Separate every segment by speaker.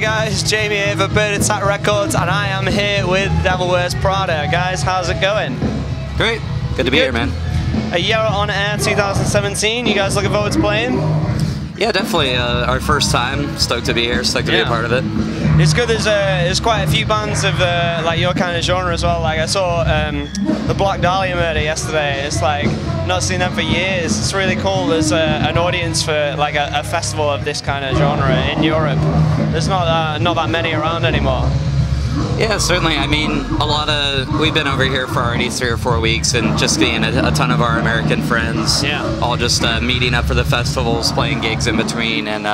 Speaker 1: guys, Jamie here for Bird Attack Records, and I am here with Devil Wears Prada. Guys, how's it going?
Speaker 2: Great. Good to be here, man.
Speaker 1: A Jera on Air 2017. You guys looking forward to playing?
Speaker 2: Yeah, definitely. Our first time. Stoked to be here. Stoked to be a part of it.
Speaker 1: It's good. There's quite a few bands of like your kind of genre as well. Like I saw the Black Dahlia Murder yesterday. It's like not seen them for years. It's really cool. There's an audience for like a festival of this kind of genre in Europe. There's not that many around anymore.
Speaker 2: Yeah, certainly. I mean, we've been over here for already 3 or 4 weeks, and just seeing a ton of our American friends.
Speaker 1: Yeah.
Speaker 2: All just meeting up for the festivals, playing gigs in between, and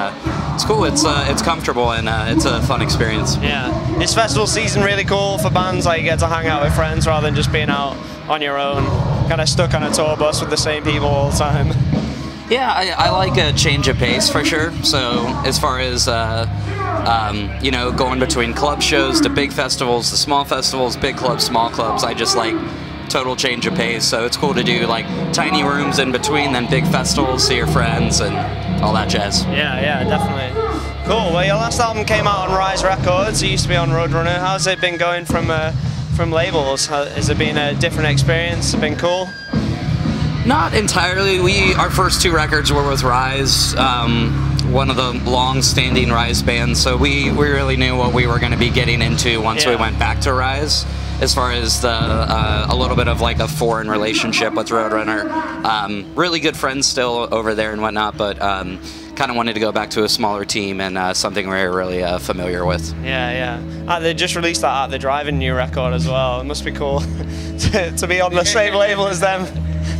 Speaker 2: it's cool. It's comfortable, and it's a fun experience.
Speaker 1: Yeah. Is festival season really cool for bands? Like you get to hang out with friends rather than just being out on your own, kind of stuck on a tour bus with the same people all the time.
Speaker 2: Yeah, I like a change of pace for sure. So as far as you know, going between club shows to big festivals, to small festivals, big clubs, small clubs, I just like total change of pace. So it's cool to do like tiny rooms in between, then big festivals, see your friends, and all that jazz.
Speaker 1: Yeah, definitely. Cool. Well, your last album came out on Rise Records. It used to be on Roadrunner. How's it been going from labels? Has it been a different experience? Has it been cool?
Speaker 2: Not entirely. Our first 2 records were with Rise, one of the long-standing Rise bands, so we really knew what we were going to be getting into once we went back to Rise. As far as a little bit of like a foreign relationship with Roadrunner, really good friends still over there and whatnot, but kind of wanted to go back to a smaller team and something we were really familiar with.
Speaker 1: Yeah. They just released that At the Drive-In new record as well. It must be cool to be on the same label as them.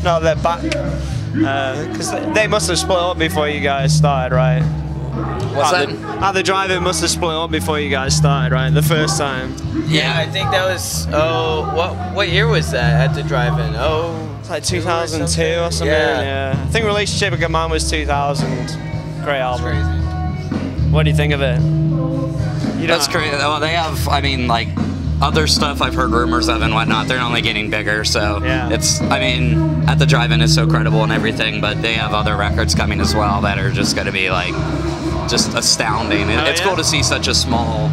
Speaker 1: No, they're back. Because they must have split up before you guys started, right?
Speaker 2: What's that?
Speaker 1: At the Drive-In must have split up before you guys started, right? The first time.
Speaker 3: Yeah, I think that was, what year was that at the Drive-In?
Speaker 1: It's like 2002 or something. Yeah. I think Relationship with a Man was 2000. Great album.
Speaker 3: Crazy.
Speaker 1: What do you think of it?
Speaker 2: That's crazy. Well, they have, I mean, like, other stuff I've heard rumors of and whatnot, they're only getting bigger, so it's, I mean, At the Drive-In is so credible and everything, but they have other records coming as well that are just going to be, like, just astounding. It's cool to see such a small,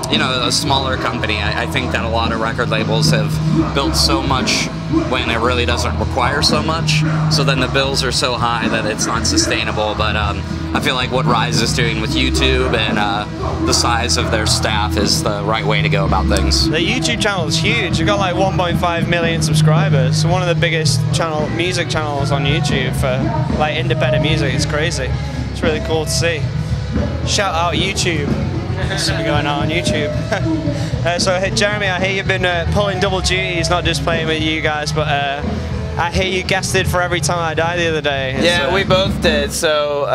Speaker 2: you know, a smaller company. I think that a lot of record labels have built so much when it really doesn't require so much, so then the bills are so high that it's not sustainable, but I feel like what Rise is doing with YouTube and the size of their staff is the right way to go about things.
Speaker 1: The YouTube channel is huge. You've got like 1.5 million subscribers. One of the biggest music channels on YouTube for like independent music. It's crazy. It's really cool to see. Shout out YouTube. This will be going on YouTube. So Jeremy, I hear you've been pulling double duties, not just playing with you guys, but I hear you guested for Every Time I Die the other day.
Speaker 3: Yeah, we both did. So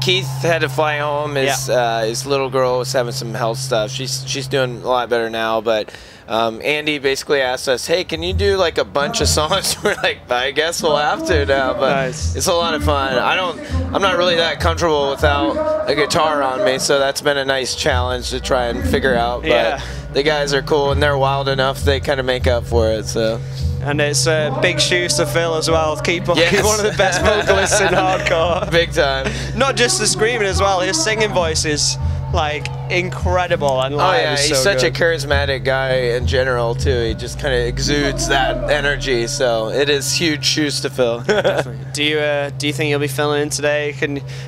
Speaker 3: Keith had to fly home. His little girl was having some health stuff. She's doing a lot better now, but Andy basically asked us, hey, can you do like a bunch of songs? We're like, I guess we'll have to now, but it's a lot of fun. I'm not really that comfortable without a guitar on me, so that's been a nice challenge to try and figure out, but the guys are cool and they're wild enough, they kind of make up for it, so.
Speaker 1: And it's big shoes to fill as well. Keep one of the best vocalists in hardcore.
Speaker 3: Big time.
Speaker 1: Not just the screaming as well, his singing voice is like incredible and live. Oh yeah,
Speaker 3: he's such a charismatic guy in general too. He just kind of exudes that energy. So it is huge shoes to fill.
Speaker 1: Do you think you'll be filling in today?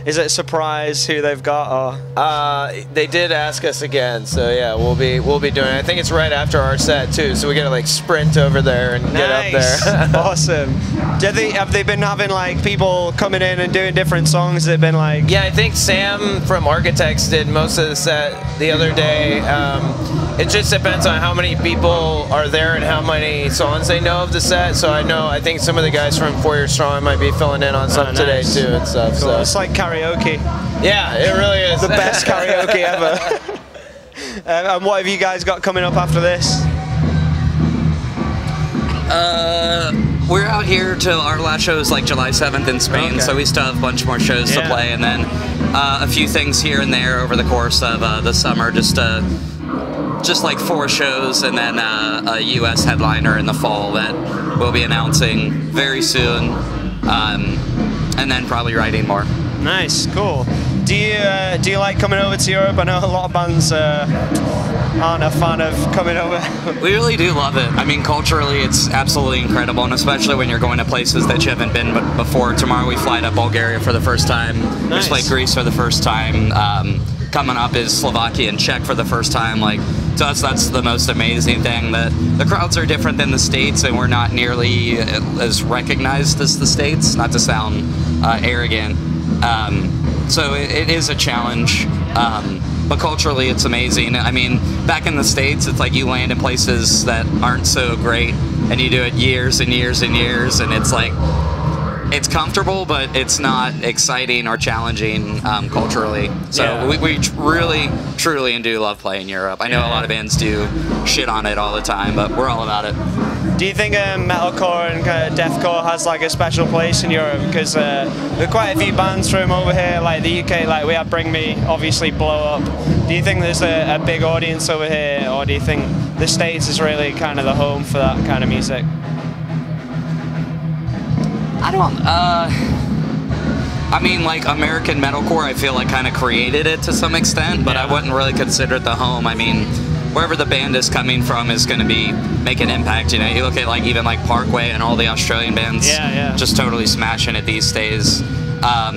Speaker 1: Is it a surprise who they've got? Or?
Speaker 3: They did ask us again, so yeah, we'll be doing it. I think it's right after our set too, so we gotta like sprint over there and get up there.
Speaker 1: Awesome. Have they been having like people coming in and doing different songs? Has it been like?
Speaker 3: Yeah, I think Sam from Architects did most of the set the other day. It just depends on how many people are there and how many songs they know of the set. So I think some of the guys from 4 Year Strong might be filling in on some today too and stuff.
Speaker 1: Cool. So it's like karaoke.
Speaker 3: Yeah, it really is.
Speaker 1: The best karaoke ever. And what have you guys got coming up after this?
Speaker 2: We're out here till our last show is like July 7th in Spain, so we still have a bunch more shows to play, and then a few things here and there over the course of the summer, just like 4 shows, and then a US headliner in the fall that we'll be announcing very soon, and then probably writing more.
Speaker 1: Nice, cool. Do you like coming over to Europe? I know a lot of bands aren't a fan of coming over.
Speaker 2: We really do love it. I mean, culturally, it's absolutely incredible, and especially when you're going to places that you haven't been before. Tomorrow we fly to Bulgaria for the first time.
Speaker 1: Nice.
Speaker 2: We just played Greece for the first time. Coming up is Slovakia and Czech for the first time. Like, to us, that's the most amazing thing, that the crowds are different than the States, and we're not nearly as recognized as the States, not to sound arrogant. So it is a challenge, but culturally it's amazing. I mean, back in the States, it's like you land in places that aren't so great, and you do it years and years and years, and it's like, it's comfortable, but it's not exciting or challenging culturally. So
Speaker 1: Yeah.
Speaker 2: we really, truly do love playing Europe. I know a lot of bands do shit on it all the time, but we're all about it.
Speaker 1: Do you think metalcore and kind of deathcore has like a special place in Europe? Because there are quite a few bands from over here, like the UK, like we had Bring Me, obviously blow up. Do you think there's a big audience over here, or do you think the States is really kind of the home for that kind of music?
Speaker 2: I don't, I mean, like, American metalcore, I feel like kind of created it to some extent, but I wouldn't really consider it the home. I mean, wherever the band is coming from is going to make an impact, you know. You look at, like, even, like, Parkway and all the Australian bands just totally smashing it these days. I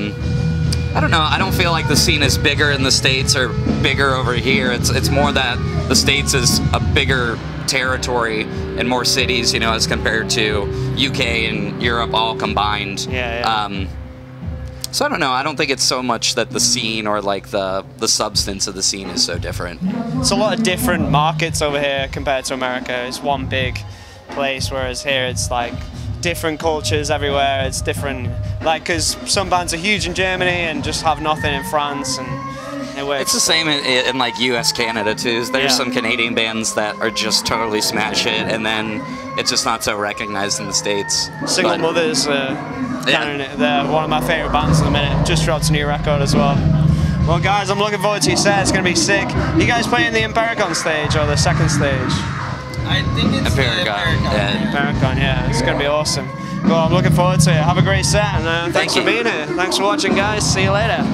Speaker 2: don't know, I don't feel like the scene is bigger in the States or bigger over here. It's more that the States is a bigger territory and more cities, you know, as compared to UK and Europe all combined. So I don't know, I don't think it's so much that the scene or like the substance of the scene is so different.
Speaker 1: It's a lot of different markets over here compared to America. It's one big place, whereas here it's like different cultures everywhere. It's different, like, because some bands are huge in Germany and just have nothing in France, and it works.
Speaker 2: It's the same in like US, Canada too. There's some Canadian bands that are just totally smash it, and then it's just not so recognized in the States.
Speaker 1: Single Mothers, they're one of my favorite bands at the minute. Just dropped a new record as well. Well, guys, I'm looking forward to your set. It's going to be sick. You guys playing the Empiricon stage or the second stage?
Speaker 3: I think it's
Speaker 2: Empiricon.
Speaker 1: Empiricon, yeah. It's going to be awesome. Well, I'm looking forward to it. Have a great set, and thanks for being here. Thanks for watching, guys. See you later.